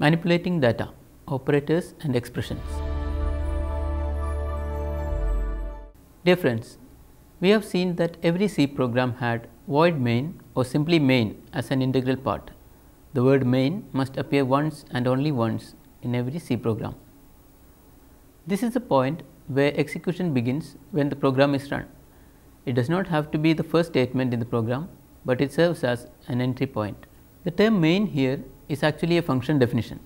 Manipulating data, operators and expressions. Dear friends, we have seen that every C program had void main or simply main as an integral part. The word main must appear once and only once in every C program. This is the point where execution begins when the program is run. It does not have to be the first statement in the program, but it serves as an entry point. The term main here is actually a function definition.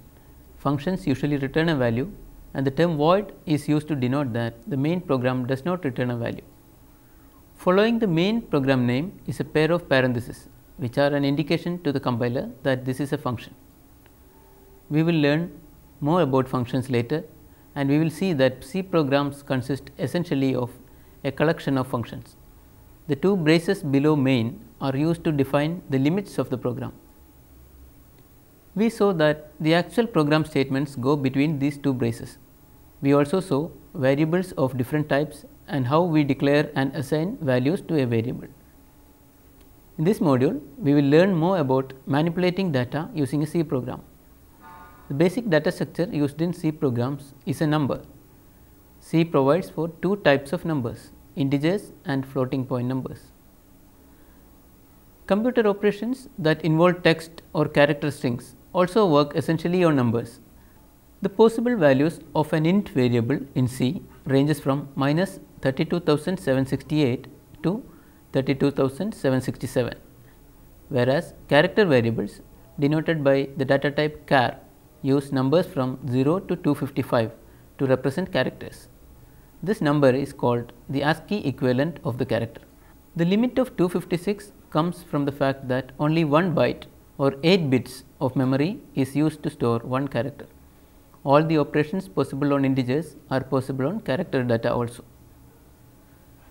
Functions usually return a value, and the term void is used to denote that the main program does not return a value. Following the main program name is a pair of parentheses, which are an indication to the compiler that this is a function. We will learn more about functions later, and we will see that C programs consist essentially of a collection of functions. The two braces below main are used to define the limits of the program. We saw that the actual program statements go between these two braces. We also saw variables of different types and how we declare and assign values to a variable. In this module, we will learn more about manipulating data using a C program. The basic data structure used in C programs is a number. C provides for two types of numbers, integers and floating point numbers. Computer operations that involve text or character strings also work essentially on numbers. The possible values of an int variable in C ranges from minus 32,768 to 32,767, whereas character variables denoted by the data type char use numbers from 0 to 255 to represent characters. This number is called the ASCII equivalent of the character. The limit of 256 comes from the fact that only 1 byte or 8 bits of memory is used to store one character. All the operations possible on integers are possible on character data also.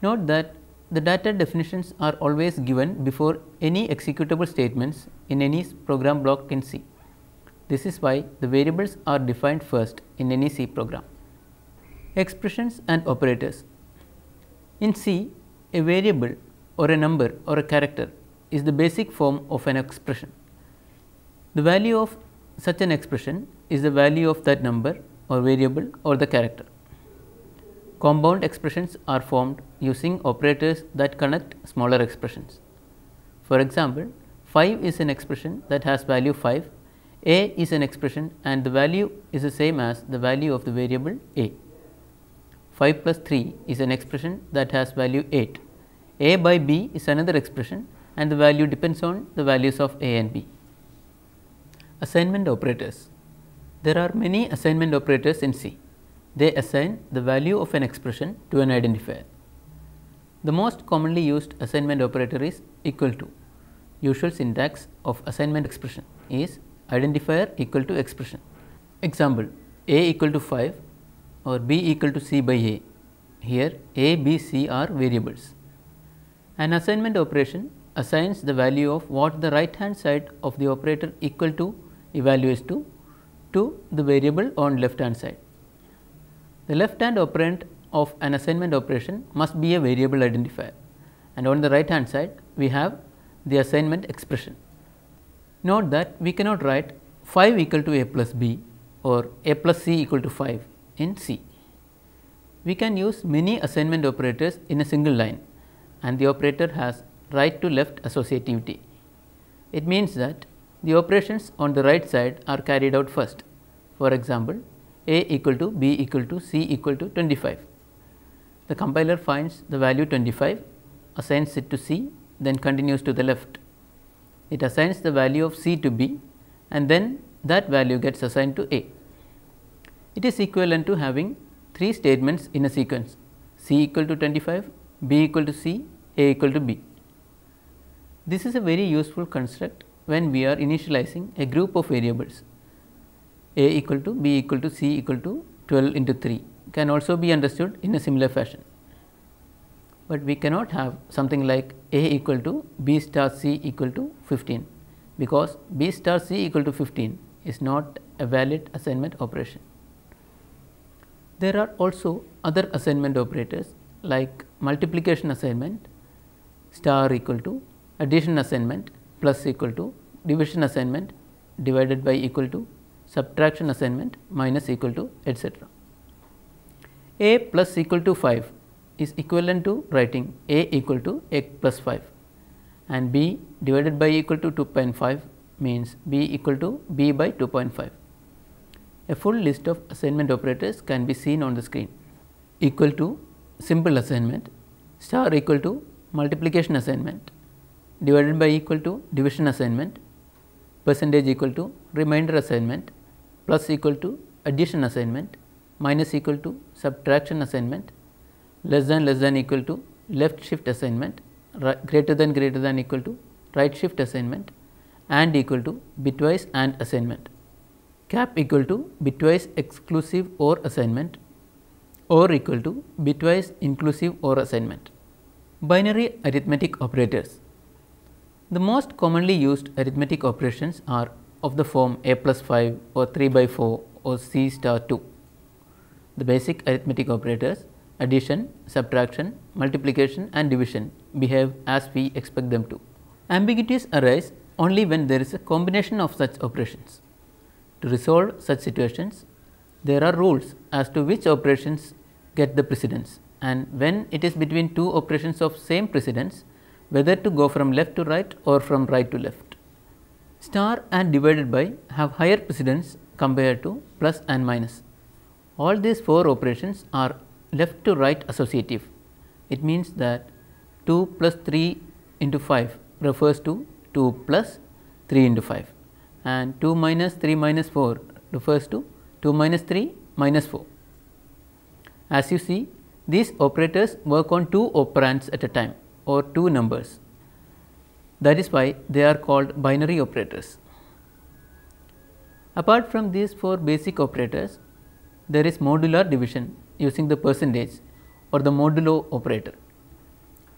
Note that the data definitions are always given before any executable statements in any program block in C. This is why the variables are defined first in any C program. Expressions and operators. In C, a variable or a number or a character is the basic form of an expression. The value of such an expression is the value of that number or variable or the character. Compound expressions are formed using operators that connect smaller expressions. For example, 5 is an expression that has value 5, a is an expression and the value is the same as the value of the variable a. 5 plus 3 is an expression that has value 8. A by b is another expression and the value depends on the values of a and b. Assignment operators. There are many assignment operators in C. They assign the value of an expression to an identifier. The most commonly used assignment operator is equal to. Usual syntax of assignment expression is identifier equal to expression. Example, a equal to 5 or b equal to c by a. Here a, b, c are variables. An assignment operation assigns the value of what the right hand side of the operator equal to evaluates to the variable on left hand side. The left hand operand of an assignment operation must be a variable identifier, and on the right hand side we have the assignment expression. Note that we cannot write 5 equal to a plus b or a plus c equal to 5 in C. We can use many assignment operators in a single line, and the operator has right to left associativity. It means that the operations on the right side are carried out first. For example, a equal to b equal to c equal to 25. The compiler finds the value 25, assigns it to c, then continues to the left. It assigns the value of c to b and then that value gets assigned to a. It is equivalent to having 3 statements in a sequence: c equal to 25, b equal to c, a equal to b. This is a very useful construct when we are initializing a group of variables. A equal to b equal to c equal to 12 into 3 can also be understood in a similar fashion. But we cannot have something like a equal to b star c equal to 15, because b star c equal to 15 is not a valid assignment operation. There are also other assignment operators like multiplication assignment, star equal to, addition assignment, plus equal to, division assignment, divided by equal to, subtraction assignment, minus equal to, etc. A plus equal to 5 is equivalent to writing A equal to x plus 5, and B divided by equal to 2.5 means B equal to B by 2.5. A full list of assignment operators can be seen on the screen. Equal to simple assignment, star equal to multiplication assignment, divided by equal to division assignment, percentage equal to remainder assignment, plus equal to addition assignment, minus equal to subtraction assignment, less than equal to left shift assignment, greater than equal to right shift assignment, and equal to bitwise and assignment, cap equal to bitwise exclusive OR assignment, or equal to bitwise inclusive OR assignment. Binary arithmetic operators. The most commonly used arithmetic operations are of the form a plus 5 or 3 by 4 or c star 2. The basic arithmetic operators addition, subtraction, multiplication and division behave as we expect them to. Ambiguities arise only when there is a combination of such operations. To resolve such situations, there are rules as to which operations get the precedence, and when it is between two operations of same precedence, whether to go from left to right or from right to left. Star and divided by have higher precedence compared to plus and minus. All these four operations are left to right associative. It means that 2 plus 3 into 5 refers to 2 plus 3 into 5, and 2 minus 3 minus 4 refers to 2 minus 3 minus 4. As you see, these operators work on two operands at a time or two numbers. That is why they are called binary operators. Apart from these four basic operators, there is modular division using the percentage or the modulo operator.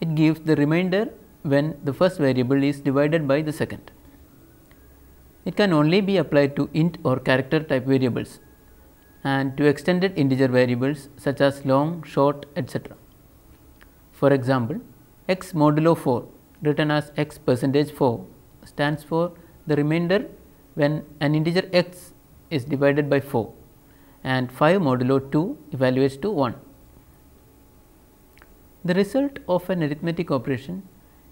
It gives the remainder when the first variable is divided by the second. It can only be applied to int or character type variables and to extended integer variables such as long, short, etc. For example, x modulo 4 written as x percentage 4 stands for the remainder when an integer x is divided by 4, and 5 modulo 2 evaluates to 1. The result of an arithmetic operation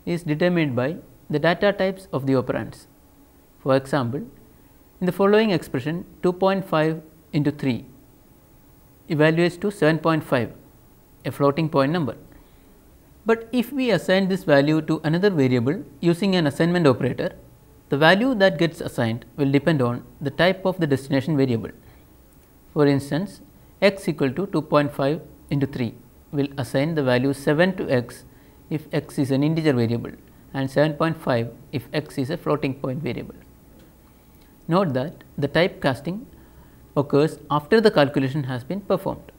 is determined by the data types of the operands. For example, in the following expression 2.5 into 3 evaluates to 7.5, a floating point number. But if we assign this value to another variable using an assignment operator, the value that gets assigned will depend on the type of the destination variable. For instance, x equal to 2.5 into 3 will assign the value 7 to x if x is an integer variable and 7.5 if x is a floating point variable. Note that the type casting occurs after the calculation has been performed.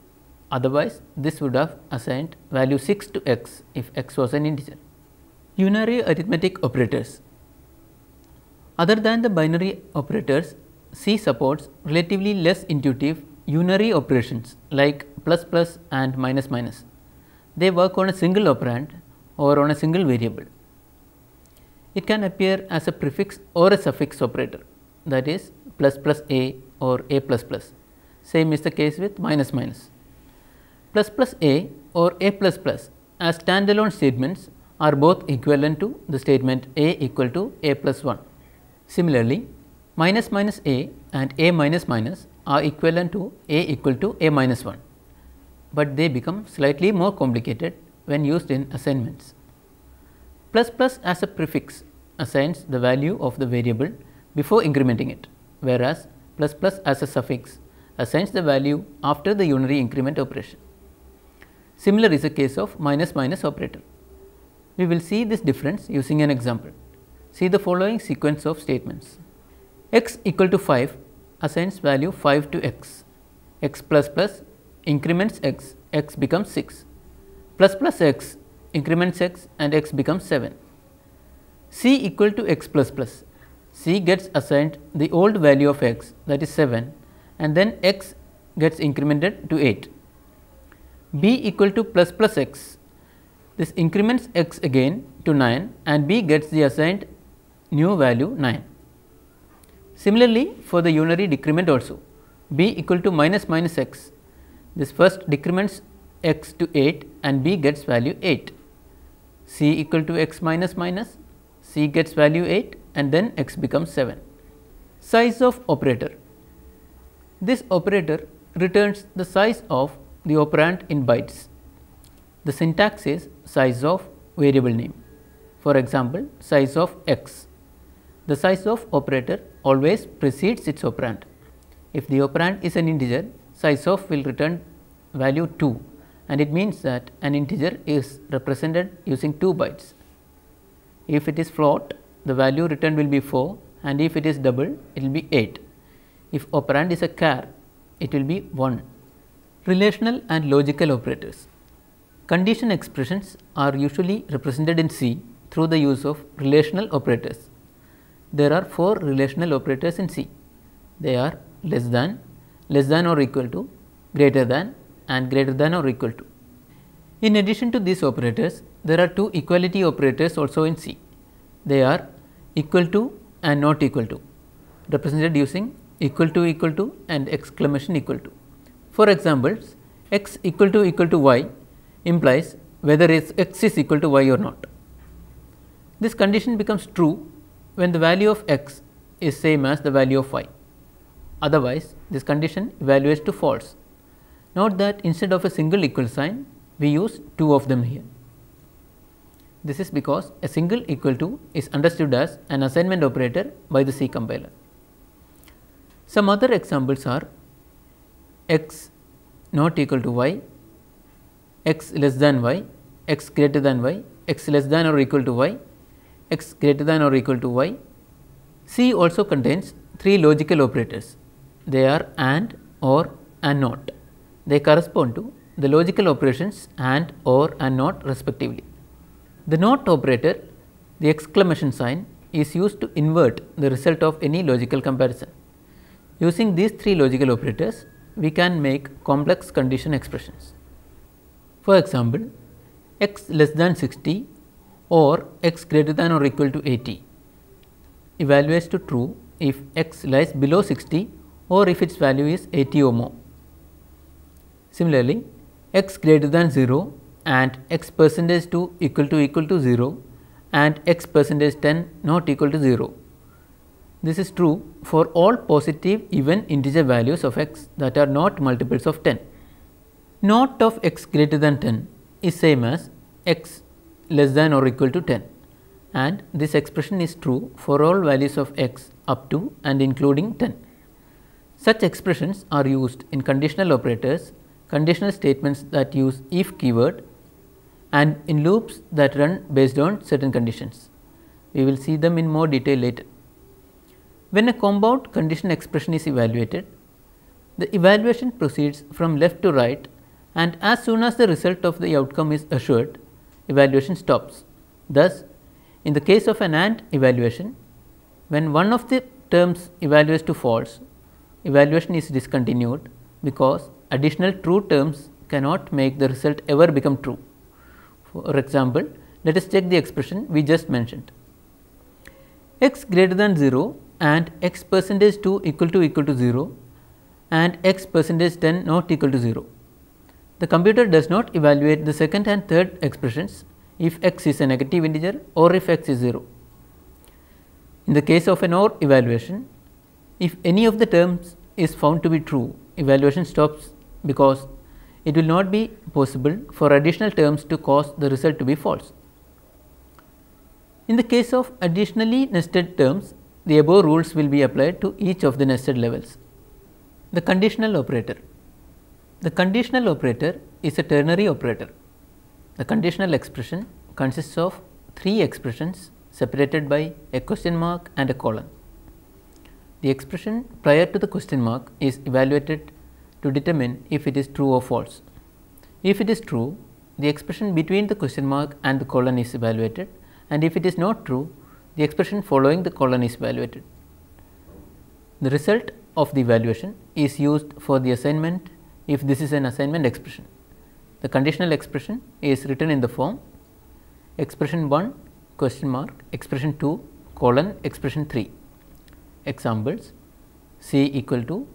Otherwise, this would have assigned value 6 to x if x was an integer. Unary arithmetic operators. Other than the binary operators, C supports relatively less intuitive unary operations like plus plus and minus minus. They work on a single operand or on a single variable. It can appear as a prefix or a suffix operator, that is plus plus a or a plus plus. Same is the case with minus minus. Plus plus a or a plus plus as standalone statements are both equivalent to the statement a equal to a plus 1. Similarly, minus minus a and a minus minus are equivalent to a equal to a minus 1, but they become slightly more complicated when used in assignments. Plus plus as a prefix assigns the value of the variable before incrementing it, whereas plus plus as a suffix assigns the value after the unary increment operation. Similar is the case of minus minus operator. We will see this difference using an example. See the following sequence of statements. X equal to 5 assigns value 5 to x, x plus plus increments x, x becomes 6, plus plus x increments x and x becomes 7. C equal to x plus plus, C gets assigned the old value of x, that is 7, and then x gets incremented to 8. B equal to plus plus x, this increments x again to 9 and B gets the assigned new value 9. Similarly, for the unary decrement also, b equal to minus minus x, this first decrements x to 8 and b gets value 8. C equal to x minus minus, c gets value 8 and then x becomes 7. Size of operator. This operator returns the size of the operand in bytes. The syntax is size of variable name. For example, size of x. The size of operator always precedes its operand. If the operand is an integer, size of will return value 2, and it means that an integer is represented using 2 bytes. If it is float, the value returned will be 4, and if it is double, it will be 8. If operand is a char, it will be 1. Relational and logical operators. Condition expressions are usually represented in C through the use of relational operators. There are 4 relational operators in C. They are less than or equal to, greater than and greater than or equal to. In addition to these operators, there are 2 equality operators also in C. They are equal to and not equal to, represented using equal to and exclamation equal to. For examples, x equal to y implies whether x is equal to y or not. This condition becomes true when the value of x is same as the value of y. Otherwise, this condition evaluates to false. Note that instead of a single equal sign, we use 2 of them here. This is because a single equal to is understood as an assignment operator by the C compiler. Some other examples are x not equal to y, x less than y, x greater than y, x less than or equal to y, x greater than or equal to y. C also contains 3 logical operators. They are and, or and not. They correspond to the logical operations and, or and not respectively. The not operator, the exclamation sign, is used to invert the result of any logical comparison. Using these 3 logical operators, we can make complex condition expressions. For example, x less than 60 or x greater than or equal to 80 evaluates to true if x lies below 60 or if its value is 80 or more. Similarly, x greater than 0 and x percentage 2 equal to 0 and x percentage 10 not equal to 0. This is true for all positive even integer values of x that are not multiples of 10. Not of x greater than 10 is same as x less than or equal to 10, and this expression is true for all values of x up to and including 10. Such expressions are used in conditional operators, conditional statements that use if keyword, and in loops that run based on certain conditions. We will see them in more detail later. When a compound condition expression is evaluated, the evaluation proceeds from left to right, and as soon as the result of the outcome is assured, evaluation stops. Thus, in the case of an AND evaluation, when one of the terms evaluates to false, evaluation is discontinued because additional true terms cannot make the result ever become true. For example, let us check the expression we just mentioned. X greater than 0 and x percentage 2 equal to 0 and x percentage 10 not equal to 0. The computer does not evaluate the second and third expressions if x is a negative integer or if x is 0. In the case of an OR evaluation, if any of the terms is found to be true, evaluation stops because it will not be possible for additional terms to cause the result to be false. In the case of additionally nested terms, the above rules will be applied to each of the nested levels. The conditional operator. The conditional operator is a ternary operator. The conditional expression consists of 3 expressions separated by a question mark and a colon. The expression prior to the question mark is evaluated to determine if it is true or false. If it is true, the expression between the question mark and the colon is evaluated, and if it is not true, the expression following the colon is evaluated. The result of the evaluation is used for the assignment if this is an assignment expression. The conditional expression is written in the form expression 1 question mark, expression 2 colon, expression 3. examples C equal to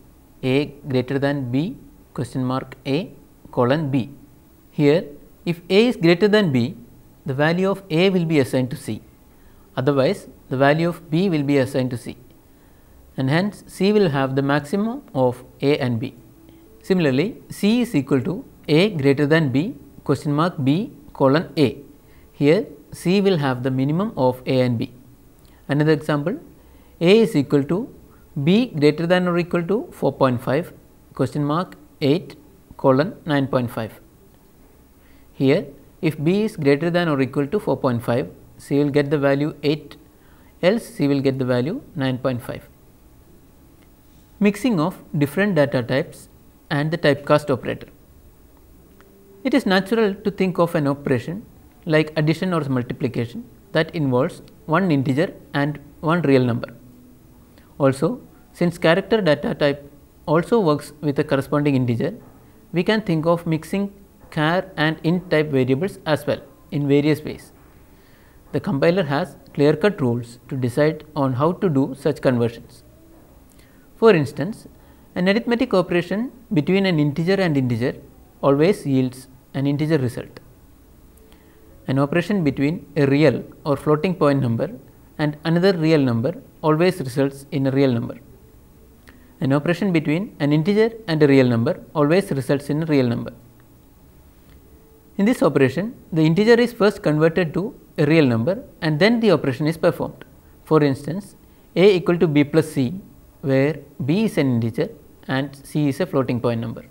A greater than B question mark A colon B. Here if A is greater than B, the value of A will be assigned to C, otherwise the value of B will be assigned to C, and hence C will have the maximum of A and B. Similarly, C is equal to A greater than B question mark B colon A. Here C will have the minimum of A and B. Another example, A is equal to B greater than or equal to 4.5 question mark 8 colon 9.5. Here if B is greater than or equal to 4.5, C will get the value 8, else C will get the value 9.5. Mixing of different data types and the typecast operator. It is natural to think of an operation like addition or multiplication that involves one integer and one real number. Also, since character data type also works with a corresponding integer, we can think of mixing char and int type variables as well in various ways. The compiler has clear cut rules to decide on how to do such conversions. For instance, an arithmetic operation between an integer and integer always yields an integer result. An operation between a real or floating point number and another real number always results in a real number. An operation between an integer and a real number always results in a real number. In this operation, the integer is first converted to a real number and then the operation is performed. For instance, A equal to B plus C, where B is an integer and C is a floating point number.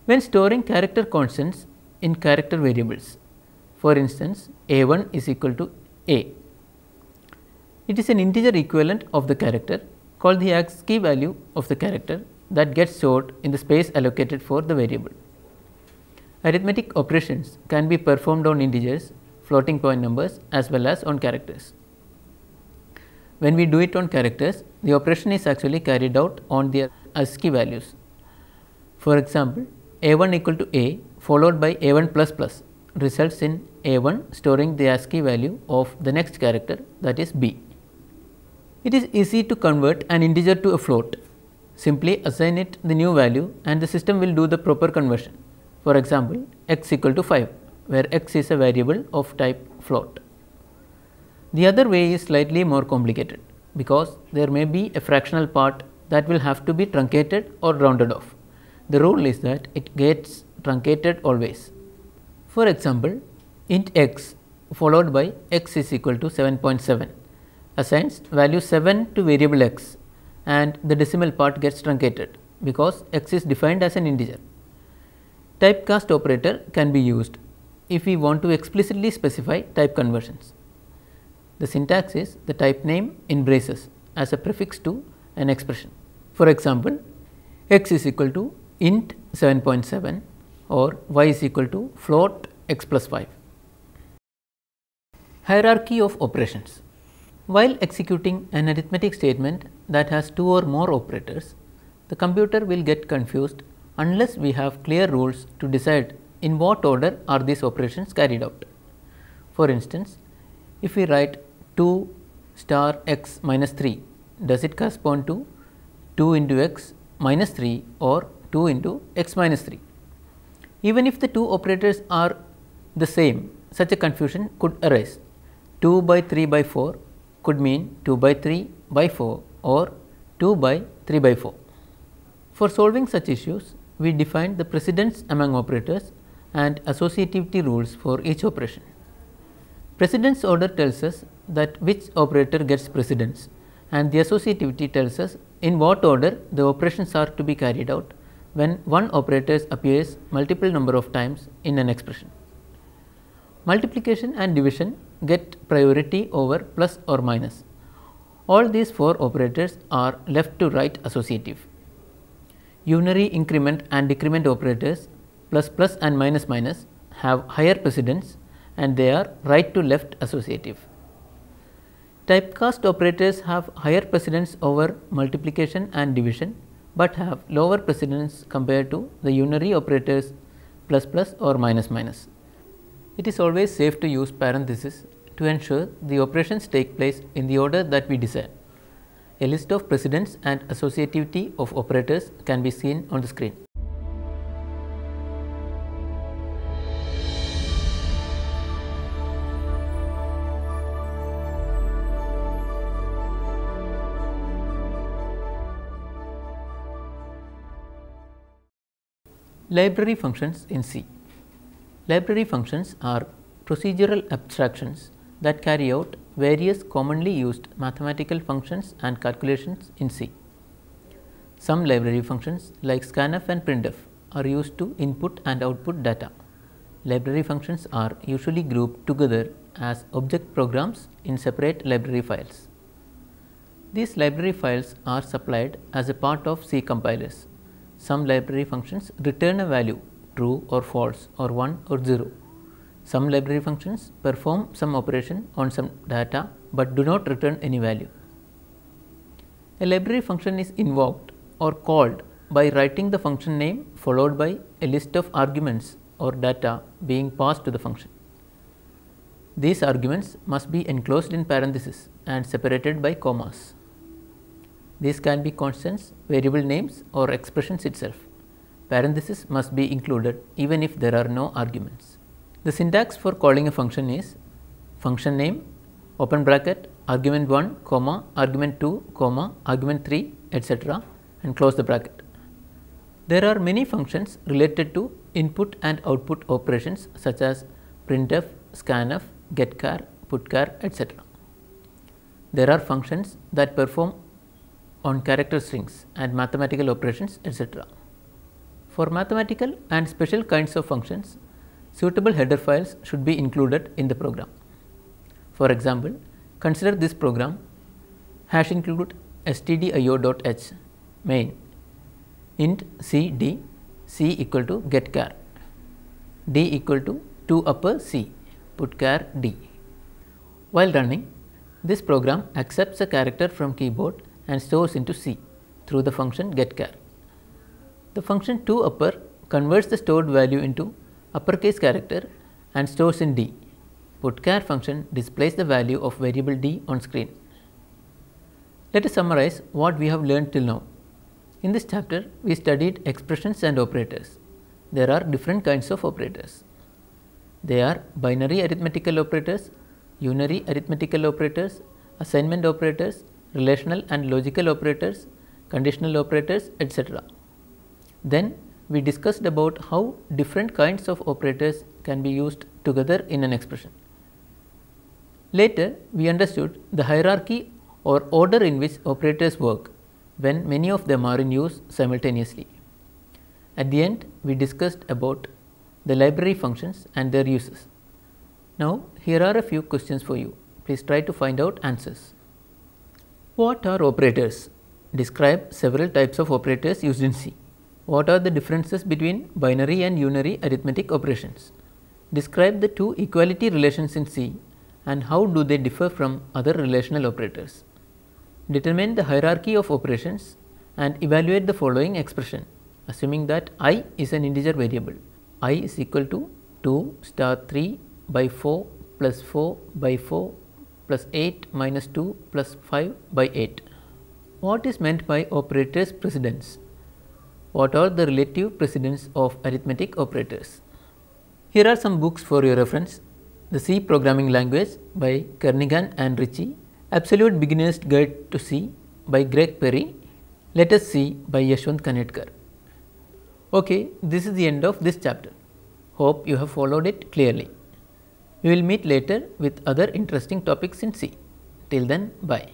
When storing character constants in character variables, for instance, A1 is equal to A, it is an integer equivalent of the character called the ASCII value of the character that gets stored in the space allocated for the variable. Arithmetic operations can be performed on integers, floating point numbers as well as on characters. When we do it on characters, the operation is actually carried out on their ASCII values. For example, A1 equal to A followed by A1 plus plus results in A1 storing the ASCII value of the next character, that is B. It is easy to convert an integer to a float. Simply assign it the new value and the system will do the proper conversion. For example, x equal to 5, where x is a variable of type float. The other way is slightly more complicated because there may be a fractional part that will have to be truncated or rounded off. The rule is that it gets truncated always. For example, int x followed by x is equal to 7.7 assigns value 7 to variable x and the decimal part gets truncated because x is defined as an integer. Typecast operator can be used if we want to explicitly specify type conversions. The syntax is the type name in braces as a prefix to an expression. For example, x is equal to int 7.7 or y is equal to float x plus 5. Hierarchy of operations. While executing an arithmetic statement that has two or more operators, the computer will get confused unless we have clear rules to decide in what order are these operations carried out. For instance, if we write 2 star x minus 3, does it correspond to 2 into x minus 3 or 2 into x minus 3? Even if the two operators are the same, such a confusion could arise. 2 by 3 by 4 could mean 2 by 3 by 4 or 2 by 3 by 4. For solving such issues, we define the precedence among operators and associativity rules for each operation. Precedence order tells us that which operator gets precedence, and the associativity tells us in what order the operations are to be carried out when one operator appears multiple number of times in an expression. Multiplication and division get priority over plus or minus. All these four operators are left to right associative. Unary increment and decrement operators plus plus and minus minus have higher precedence and they are right to left associative. Typecast operators have higher precedence over multiplication and division, but have lower precedence compared to the unary operators plus plus or minus minus. It is always safe to use parentheses to ensure the operations take place in the order that we desire. A list of precedence and associativity of operators can be seen on the screen. Library functions in C. Library functions are procedural abstractions that carry out various commonly used mathematical functions and calculations in C. Some library functions like scanf and printf are used to input and output data. Library functions are usually grouped together as object programs in separate library files. These library files are supplied as a part of C compilers. Some library functions return a value true or false or 1 or 0. Some library functions perform some operation on some data but do not return any value. A library function is invoked or called by writing the function name followed by a list of arguments or data being passed to the function. These arguments must be enclosed in parentheses and separated by commas. These can be constants, variable names or expressions itself. Parentheses must be included even if there are no arguments. The syntax for calling a function is function name, open bracket, argument 1, comma, argument 2, comma, argument 3, etc. and close the bracket. There are many functions related to input and output operations such as printf, scanf, getchar, putchar, etc. There are functions that perform on character strings and mathematical operations, etc. For mathematical and special kinds of functions, suitable header files should be included in the program. For example, consider this program #include stdio.h main int cd c equal to getchar d equal to 2 upper c putchar d. While running, this program accepts a character from keyboard and stores into C through the function getchar. The function 2 upper converts the stored value into uppercase character and stores in D. Putchar function displays the value of variable D on screen. Let us summarize what we have learned till now. In this chapter, we studied expressions and operators. There are different kinds of operators. They are binary arithmetical operators, unary arithmetical operators, assignment operators, relational and logical operators, conditional operators, etc. Then we discussed about how different kinds of operators can be used together in an expression. Later, we understood the hierarchy or order in which operators work when many of them are in use simultaneously. At the end, we discussed about the library functions and their uses. Now, here are a few questions for you. Please try to find out answers. What are operators? Describe several types of operators used in C. What are the differences between binary and unary arithmetic operations? Describe the two equality relations in C and how do they differ from other relational operators. Determine the hierarchy of operations and evaluate the following expression, assuming that I is an integer variable. I is equal to 2 star 3 by 4 plus 4 by 4 plus 8 minus 2 plus 5 by 8. What is meant by operators precedence? What are the relative precedence of arithmetic operators? Here are some books for your reference. The C Programming Language by Kernighan and Ritchie, Absolute Beginner's Guide to C by Greg Perry, Let Us See by Yashwant Kanetkar. Okay, this is the end of this chapter. Hope you have followed it clearly. We will meet later with other interesting topics in C. Till then, bye.